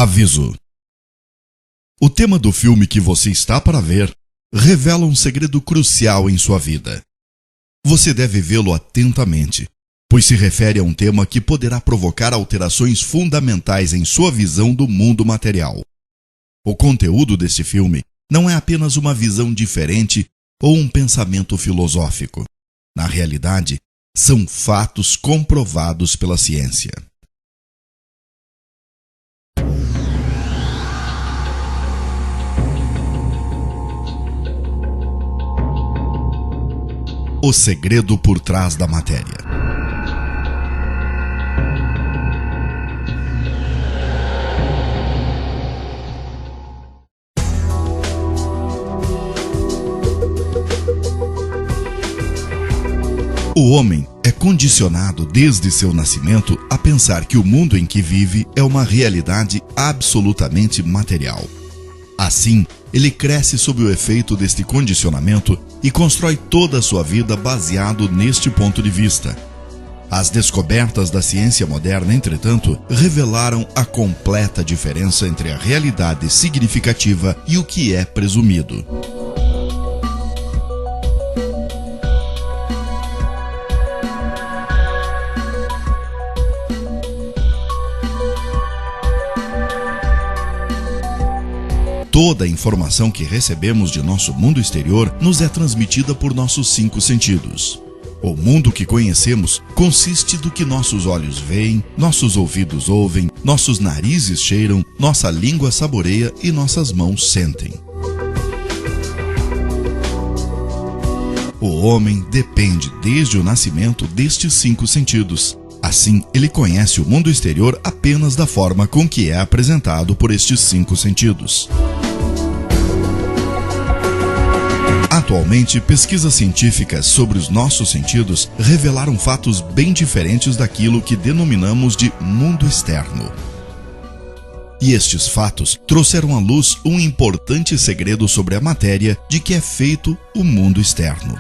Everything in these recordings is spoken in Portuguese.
Aviso: o tema do filme que você está para ver revela um segredo crucial em sua vida. Você deve vê-lo atentamente, pois se refere a um tema que poderá provocar alterações fundamentais em sua visão do mundo material. O conteúdo deste filme não é apenas uma visão diferente ou um pensamento filosófico. Na realidade, são fatos comprovados pela ciência. O segredo por trás da matéria. O homem é condicionado desde seu nascimento a pensar que o mundo em que vive é uma realidade absolutamente material. Assim, ele cresce sob o efeito deste condicionamento e constrói toda a sua vida baseado neste ponto de vista. As descobertas da ciência moderna, entretanto, revelaram a completa diferença entre a realidade significativa e o que é presumido. Toda a informação que recebemos de nosso mundo exterior nos é transmitida por nossos 5 sentidos. O mundo que conhecemos consiste do que nossos olhos veem, nossos ouvidos ouvem, nossos narizes cheiram, nossa língua saboreia e nossas mãos sentem. O homem depende desde o nascimento destes 5 sentidos. Assim, ele conhece o mundo exterior apenas da forma com que é apresentado por estes 5 sentidos. Atualmente, pesquisas científicas sobre os nossos sentidos revelaram fatos bem diferentes daquilo que denominamos de mundo externo. E estes fatos trouxeram à luz um importante segredo sobre a matéria de que é feito o mundo externo.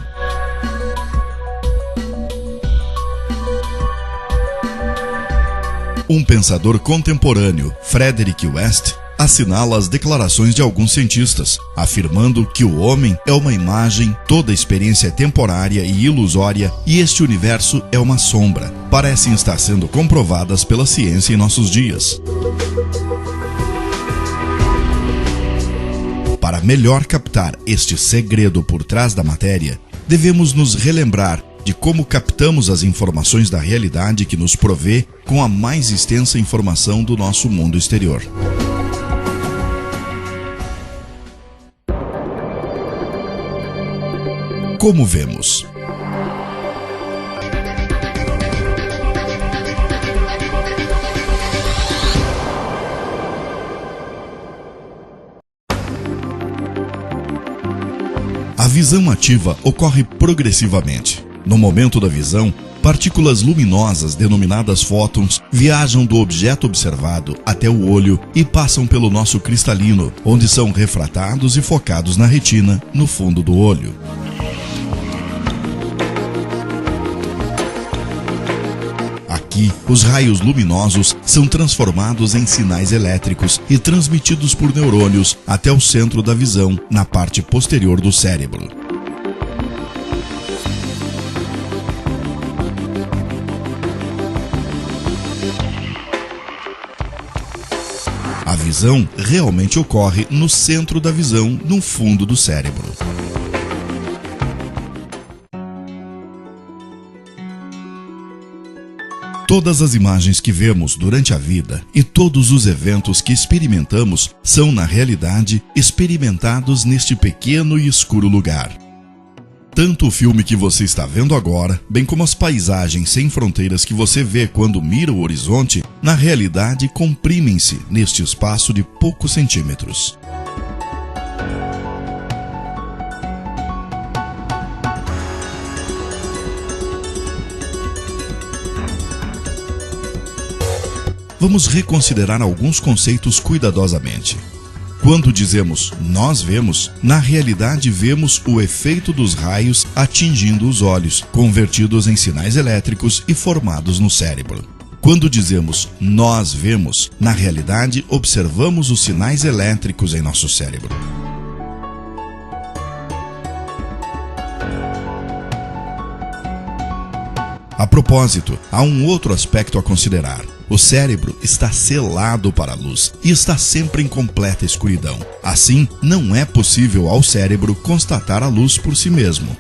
Um pensador contemporâneo, Frederick West, assinala as declarações de alguns cientistas, afirmando que o homem é uma imagem, toda experiência é temporária e ilusória e este universo é uma sombra. Parecem estar sendo comprovadas pela ciência em nossos dias. Para melhor captar este segredo por trás da matéria, devemos nos relembrar de como captamos as informações da realidade que nos provê com a mais extensa informação do nosso mundo exterior. Como vemos? A visão ativa ocorre progressivamente. No momento da visão, partículas luminosas denominadas fótons viajam do objeto observado até o olho e passam pelo nosso cristalino, onde são refratados e focados na retina, no fundo do olho. Aqui, os raios luminosos são transformados em sinais elétricos e transmitidos por neurônios até o centro da visão, na parte posterior do cérebro. A visão realmente ocorre no centro da visão, no fundo do cérebro. Todas as imagens que vemos durante a vida e todos os eventos que experimentamos são, na realidade, experimentados neste pequeno e escuro lugar. Tanto o filme que você está vendo agora, bem como as paisagens sem fronteiras que você vê quando mira o horizonte, na realidade comprimem-se neste espaço de poucos centímetros. Vamos reconsiderar alguns conceitos cuidadosamente. Quando dizemos nós vemos, na realidade vemos o efeito dos raios atingindo os olhos, convertidos em sinais elétricos e formados no cérebro. Quando dizemos nós vemos, na realidade observamos os sinais elétricos em nosso cérebro. A propósito, há um outro aspecto a considerar. O cérebro está selado para a luz e está sempre em completa escuridão. Assim, não é possível ao cérebro constatar a luz por si mesmo.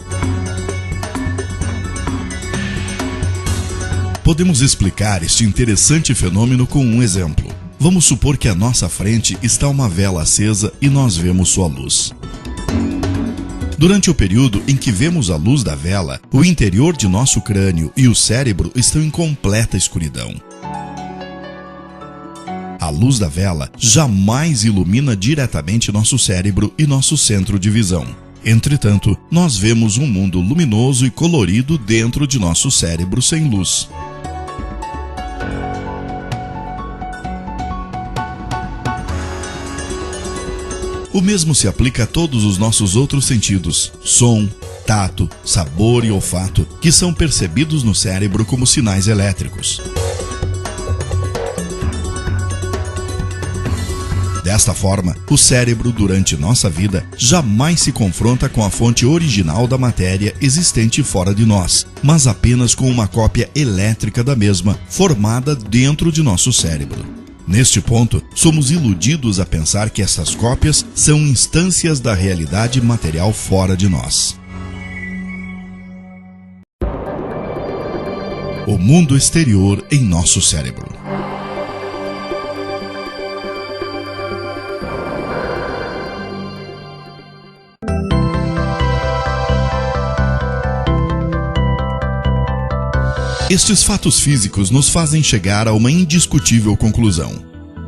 Podemos explicar este interessante fenômeno com um exemplo. Vamos supor que à nossa frente está uma vela acesa e nós vemos sua luz. Durante o período em que vemos a luz da vela, o interior de nosso crânio e o cérebro estão em completa escuridão. A luz da vela jamais ilumina diretamente nosso cérebro e nosso centro de visão. Entretanto, nós vemos um mundo luminoso e colorido dentro de nosso cérebro sem luz. O mesmo se aplica a todos os nossos outros sentidos: som, tato, sabor e olfato, que são percebidos no cérebro como sinais elétricos. Desta forma, o cérebro, durante nossa vida, jamais se confronta com a fonte original da matéria existente fora de nós, mas apenas com uma cópia elétrica da mesma, formada dentro de nosso cérebro. Neste ponto, somos iludidos a pensar que essas cópias são instâncias da realidade material fora de nós. O mundo exterior em nosso cérebro. Estes fatos físicos nos fazem chegar a uma indiscutível conclusão.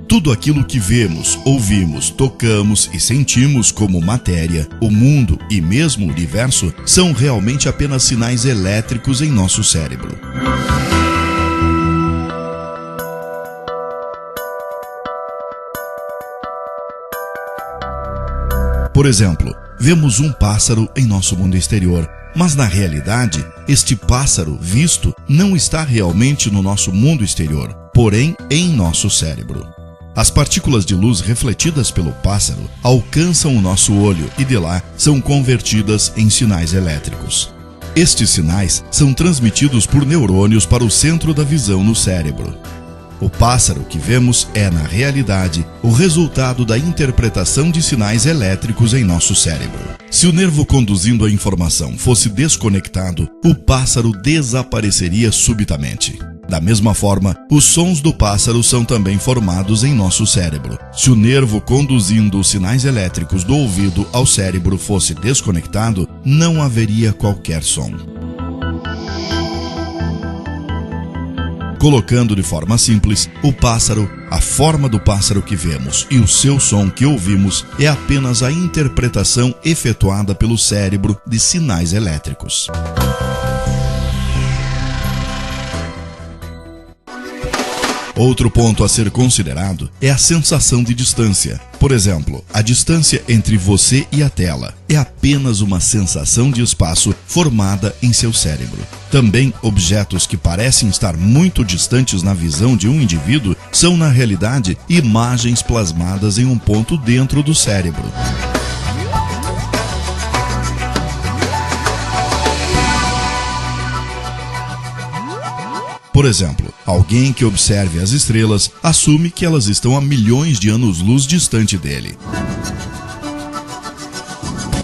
Tudo aquilo que vemos, ouvimos, tocamos e sentimos como matéria, o mundo e mesmo o universo são realmente apenas sinais elétricos em nosso cérebro. Por exemplo, vemos um pássaro em nosso mundo exterior, mas na realidade, este pássaro visto não está realmente no nosso mundo exterior, porém em nosso cérebro. As partículas de luz refletidas pelo pássaro alcançam o nosso olho e de lá são convertidas em sinais elétricos. Estes sinais são transmitidos por neurônios para o centro da visão no cérebro. O pássaro que vemos é, na realidade, o resultado da interpretação de sinais elétricos em nosso cérebro. Se o nervo conduzindo a informação fosse desconectado, o pássaro desapareceria subitamente. Da mesma forma, os sons do pássaro são também formados em nosso cérebro. Se o nervo conduzindo os sinais elétricos do ouvido ao cérebro fosse desconectado, não haveria qualquer som. Colocando de forma simples, o pássaro, a forma do pássaro que vemos e o seu som que ouvimos é apenas a interpretação efetuada pelo cérebro de sinais elétricos. Outro ponto a ser considerado é a sensação de distância. Por exemplo, a distância entre você e a tela é apenas uma sensação de espaço formada em seu cérebro. Também, objetos que parecem estar muito distantes na visão de um indivíduo são, na realidade, imagens plasmadas em um ponto dentro do cérebro. Por exemplo, alguém que observe as estrelas assume que elas estão a milhões de anos-luz distante dele.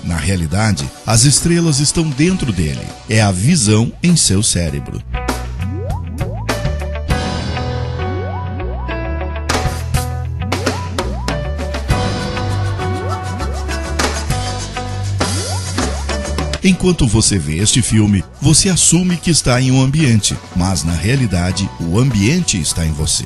Na realidade, as estrelas estão dentro dele. É a visão em seu cérebro. Enquanto você vê este filme, você assume que está em um ambiente, mas na realidade, o ambiente está em você.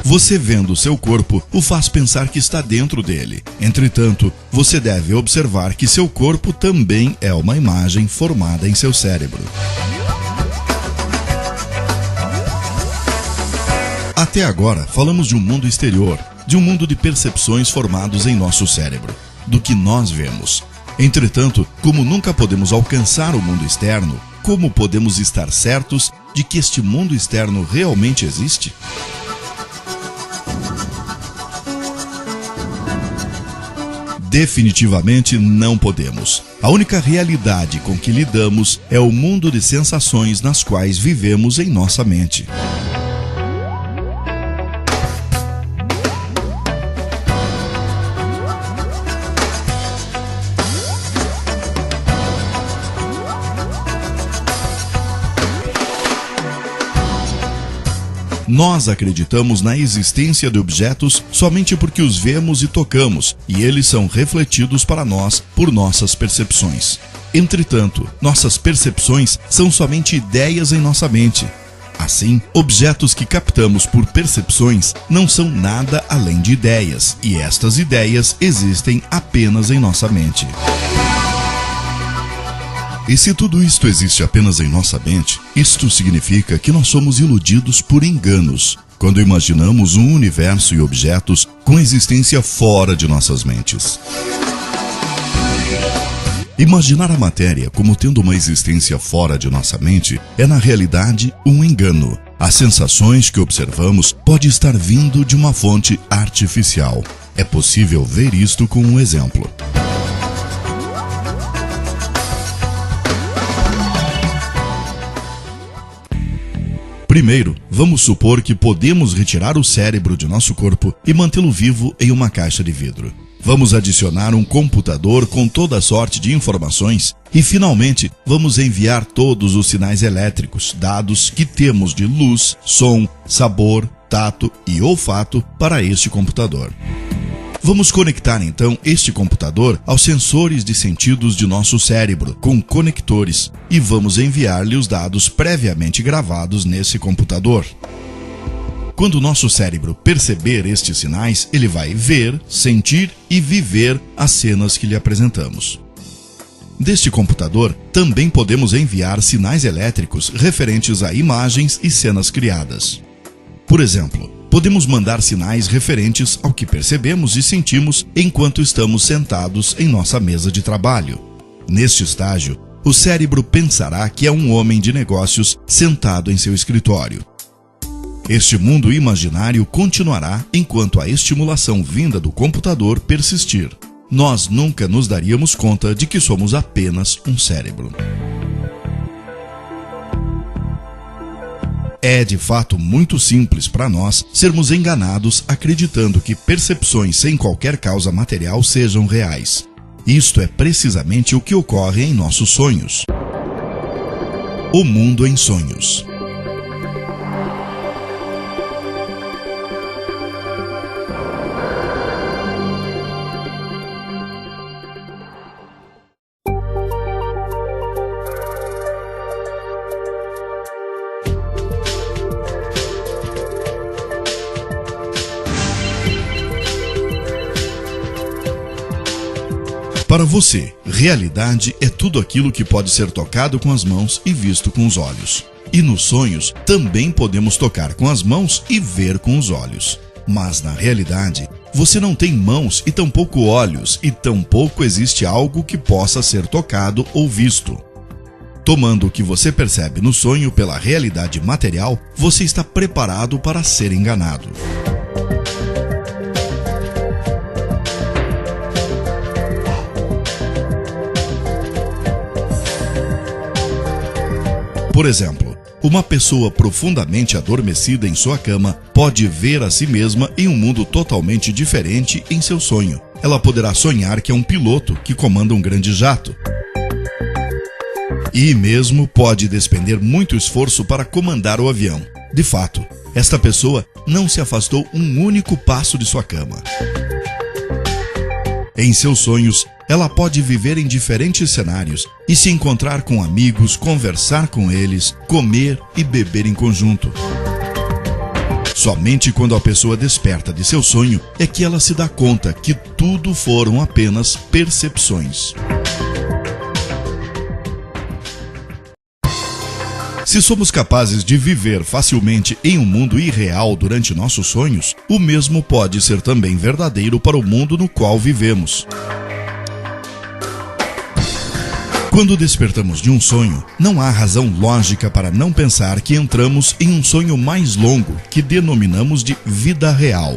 Você vendo seu corpo o faz pensar que está dentro dele. Entretanto, você deve observar que seu corpo também é uma imagem formada em seu cérebro. Até agora, falamos de um mundo exterior, de um mundo de percepções formados em nosso cérebro, do que nós vemos. Entretanto, como nunca podemos alcançar o mundo externo, como podemos estar certos de que este mundo externo realmente existe? Definitivamente não podemos. A única realidade com que lidamos é o mundo de sensações nas quais vivemos em nossa mente. Nós acreditamos na existência de objetos somente porque os vemos e tocamos, e eles são refletidos para nós por nossas percepções. Entretanto, nossas percepções são somente ideias em nossa mente. Assim, objetos que captamos por percepções não são nada além de ideias, e estas ideias existem apenas em nossa mente. E se tudo isto existe apenas em nossa mente, isto significa que nós somos iludidos por enganos, quando imaginamos um universo e objetos com existência fora de nossas mentes. Imaginar a matéria como tendo uma existência fora de nossa mente é, na realidade, um engano. As sensações que observamos podem estar vindo de uma fonte artificial. É possível ver isto com um exemplo. Primeiro, vamos supor que podemos retirar o cérebro de nosso corpo e mantê-lo vivo em uma caixa de vidro. Vamos adicionar um computador com toda sorte de informações e, finalmente, vamos enviar todos os sinais elétricos, dados que temos de luz, som, sabor, tato e olfato para este computador. Vamos conectar então este computador aos sensores de sentidos de nosso cérebro, com conectores, e vamos enviar-lhe os dados previamente gravados nesse computador. Quando o nosso cérebro perceber estes sinais, ele vai ver, sentir e viver as cenas que lhe apresentamos. Deste computador, também podemos enviar sinais elétricos referentes a imagens e cenas criadas. Por exemplo, podemos mandar sinais referentes ao que percebemos e sentimos enquanto estamos sentados em nossa mesa de trabalho. Neste estágio, o cérebro pensará que é um homem de negócios sentado em seu escritório. Este mundo imaginário continuará enquanto a estimulação vinda do computador persistir. Nós nunca nos daríamos conta de que somos apenas um cérebro. É de fato muito simples para nós sermos enganados acreditando que percepções sem qualquer causa material sejam reais. Isto é precisamente o que ocorre em nossos sonhos. O mundo em sonhos. Para você, realidade é tudo aquilo que pode ser tocado com as mãos e visto com os olhos. E nos sonhos, também podemos tocar com as mãos e ver com os olhos. Mas na realidade, você não tem mãos e tampouco olhos, e tampouco existe algo que possa ser tocado ou visto. Tomando o que você percebe no sonho pela realidade material, você está preparado para ser enganado. Por exemplo, uma pessoa profundamente adormecida em sua cama pode ver a si mesma em um mundo totalmente diferente em seu sonho. Ela poderá sonhar que é um piloto que comanda um grande jato. E mesmo pode despender muito esforço para comandar o avião. De fato, esta pessoa não se afastou um único passo de sua cama. Em seus sonhos, ela pode viver em diferentes cenários e se encontrar com amigos, conversar com eles, comer e beber em conjunto. Somente quando a pessoa desperta de seu sonho é que ela se dá conta que tudo foram apenas percepções. Se somos capazes de viver facilmente em um mundo irreal durante nossos sonhos, o mesmo pode ser também verdadeiro para o mundo no qual vivemos. Quando despertamos de um sonho, não há razão lógica para não pensar que entramos em um sonho mais longo, que denominamos de vida real.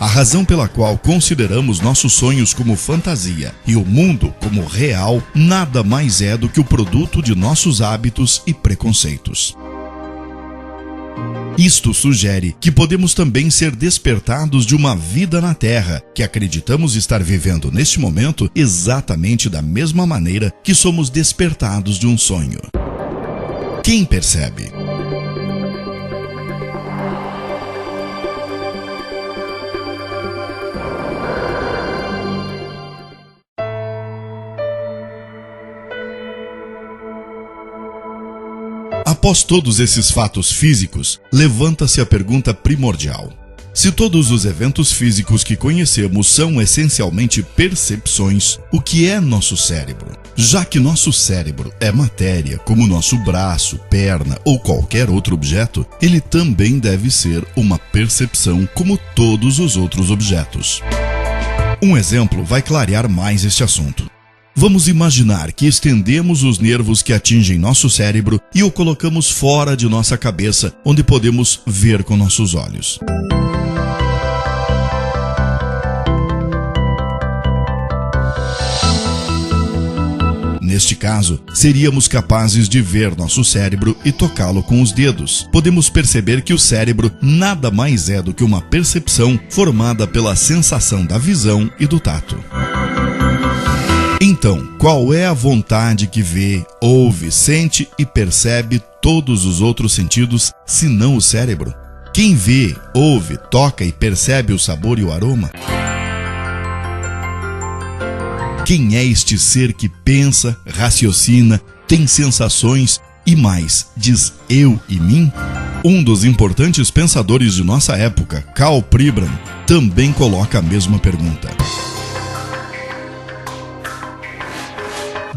A razão pela qual consideramos nossos sonhos como fantasia e o mundo como real nada mais é do que o produto de nossos hábitos e preconceitos. Isto sugere que podemos também ser despertados de uma vida na Terra, que acreditamos estar vivendo neste momento exatamente da mesma maneira que somos despertados de um sonho. Quem percebe? Após todos esses fatos físicos, levanta-se a pergunta primordial. Se todos os eventos físicos que conhecemos são essencialmente percepções, o que é nosso cérebro? Já que nosso cérebro é matéria, como nosso braço, perna ou qualquer outro objeto, ele também deve ser uma percepção como todos os outros objetos. Um exemplo vai clarear mais este assunto. Vamos imaginar que estendemos os nervos que atingem nosso cérebro e o colocamos fora de nossa cabeça, onde podemos ver com nossos olhos. Neste caso, seríamos capazes de ver nosso cérebro e tocá-lo com os dedos. Podemos perceber que o cérebro nada mais é do que uma percepção formada pela sensação da visão e do tato. Então, qual é a vontade que vê, ouve, sente e percebe todos os outros sentidos, senão o cérebro? Quem vê, ouve, toca e percebe o sabor e o aroma? Quem é este ser que pensa, raciocina, tem sensações e mais, diz eu e mim? Um dos importantes pensadores de nossa época, Karl Pribram, também coloca a mesma pergunta.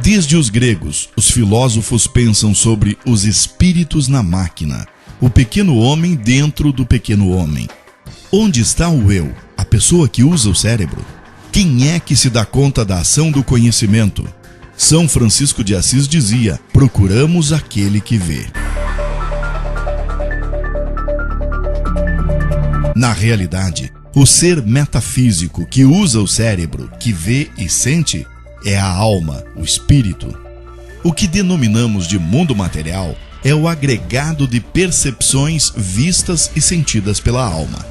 Desde os gregos, os filósofos pensam sobre os espíritos na máquina, o pequeno homem dentro do pequeno homem. Onde está o eu, a pessoa que usa o cérebro? Quem é que se dá conta da ação do conhecimento? São Francisco de Assis dizia: procuramos aquele que vê. Na realidade, o ser metafísico que usa o cérebro, que vê e sente, é a alma, o espírito. O que denominamos de mundo material é o agregado de percepções vistas e sentidas pela alma.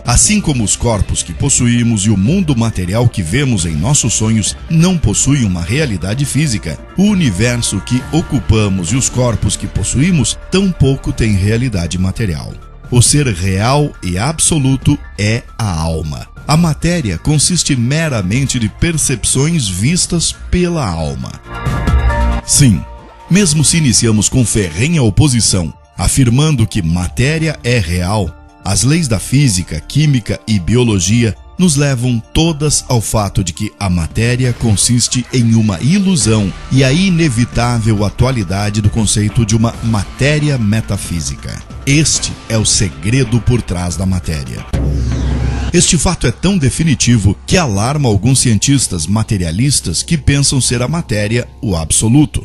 Assim como os corpos que possuímos e o mundo material que vemos em nossos sonhos não possuem uma realidade física, o universo que ocupamos e os corpos que possuímos tampouco têm realidade material. O ser real e absoluto é a alma. A matéria consiste meramente de percepções vistas pela alma. Sim, mesmo se iniciamos com ferrenha oposição, afirmando que matéria é real, as leis da física, química e biologia nos levam todas ao fato de que a matéria consiste em uma ilusão e a inevitável atualidade do conceito de uma matéria metafísica. Este é o segredo por trás da matéria. Este fato é tão definitivo que alarma alguns cientistas materialistas que pensam ser a matéria o absoluto.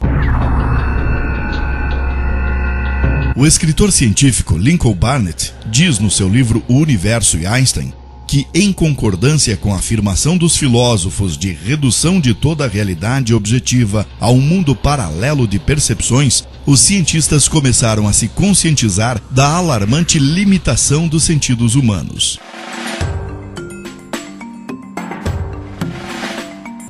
O escritor científico Lincoln Barnett diz no seu livro O Universo e Einstein que, em concordância com a afirmação dos filósofos de redução de toda a realidade objetiva a um mundo paralelo de percepções, os cientistas começaram a se conscientizar da alarmante limitação dos sentidos humanos.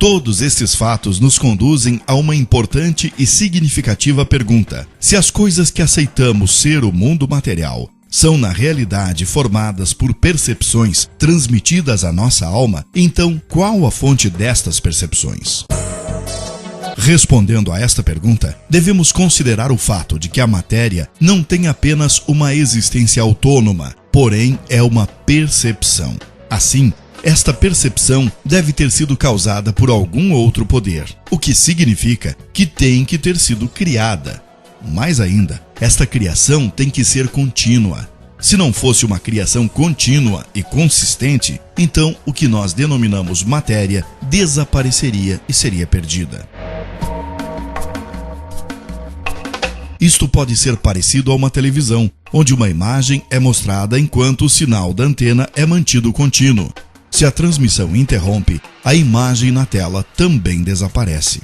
Todos estes fatos nos conduzem a uma importante e significativa pergunta: se as coisas que aceitamos ser o mundo material são na realidade formadas por percepções transmitidas à nossa alma, então qual a fonte destas percepções? Respondendo a esta pergunta, devemos considerar o fato de que a matéria não tem apenas uma existência autônoma, porém é uma percepção. Assim, esta percepção deve ter sido causada por algum outro poder, o que significa que tem que ter sido criada. Mais ainda, esta criação tem que ser contínua. Se não fosse uma criação contínua e consistente, então o que nós denominamos matéria desapareceria e seria perdida. Isto pode ser parecido a uma televisão, onde uma imagem é mostrada enquanto o sinal da antena é mantido contínuo. Se a transmissão interrompe, a imagem na tela também desaparece.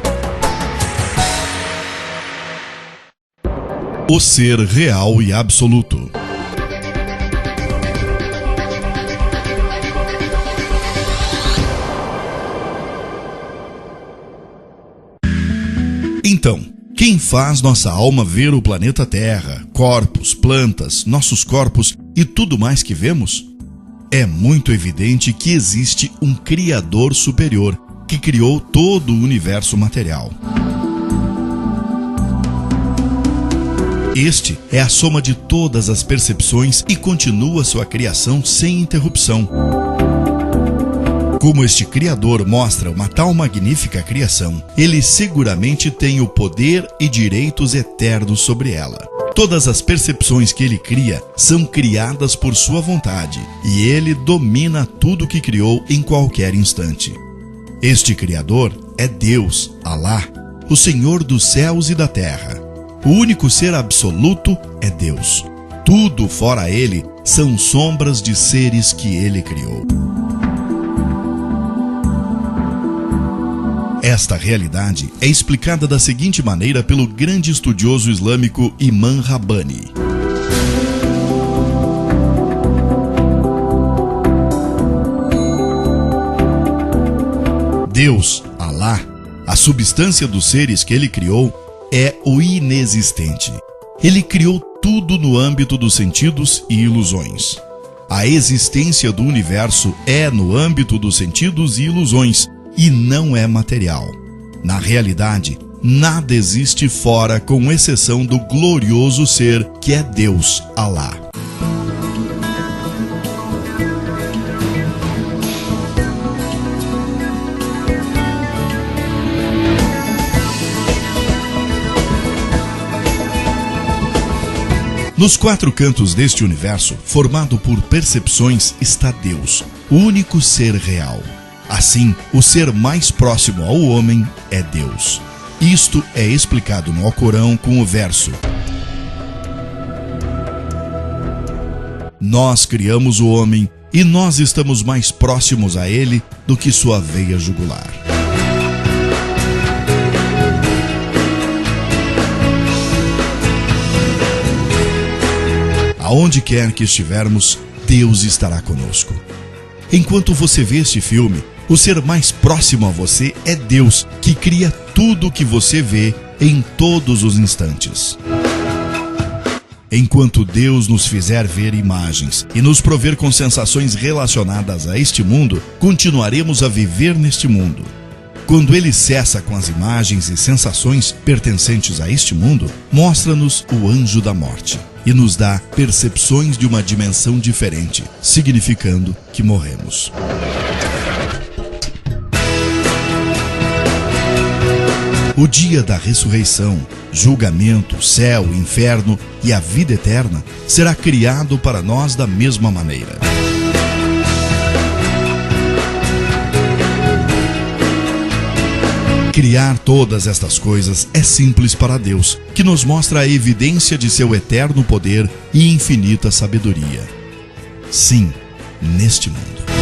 O ser real e absoluto. Então, quem faz nossa alma ver o planeta Terra, corpos, plantas, nossos corpos e tudo mais que vemos? É muito evidente que existe um Criador superior que criou todo o universo material. Este é a soma de todas as percepções e continua sua criação sem interrupção. Como este Criador mostra uma tal magnífica criação, ele seguramente tem o poder e direitos eternos sobre ela. Todas as percepções que ele cria são criadas por sua vontade, e ele domina tudo que criou em qualquer instante. Este Criador é Deus, Alá, o Senhor dos céus e da terra. O único ser absoluto é Deus. Tudo fora ele são sombras de seres que ele criou. Esta realidade é explicada da seguinte maneira pelo grande estudioso islâmico Imam Rabbani. Deus, Alá, a substância dos seres que ele criou, é o inexistente. Ele criou tudo no âmbito dos sentidos e ilusões. A existência do universo é no âmbito dos sentidos e ilusões, e não é material. Na realidade, nada existe fora com exceção do glorioso ser que é Deus, Alá. Nos quatro cantos deste universo, formado por percepções, está Deus, o único ser real. Assim, o ser mais próximo ao homem é Deus. Isto é explicado no Alcorão com o verso: Nós criamos o homem e nós estamos mais próximos a ele do que sua veia jugular. Aonde quer que estivermos, Deus estará conosco. Enquanto você vê este filme, o ser mais próximo a você é Deus, que cria tudo o que você vê em todos os instantes. Enquanto Deus nos fizer ver imagens e nos prover com sensações relacionadas a este mundo, continuaremos a viver neste mundo. Quando Ele cessa com as imagens e sensações pertencentes a este mundo, mostra-nos o anjo da morte e nos dá percepções de uma dimensão diferente, significando que morremos. O dia da ressurreição, julgamento, céu, inferno e a vida eterna será criado para nós da mesma maneira. Criar todas estas coisas é simples para Deus, que nos mostra a evidência de seu eterno poder e infinita sabedoria. Sim, neste mundo.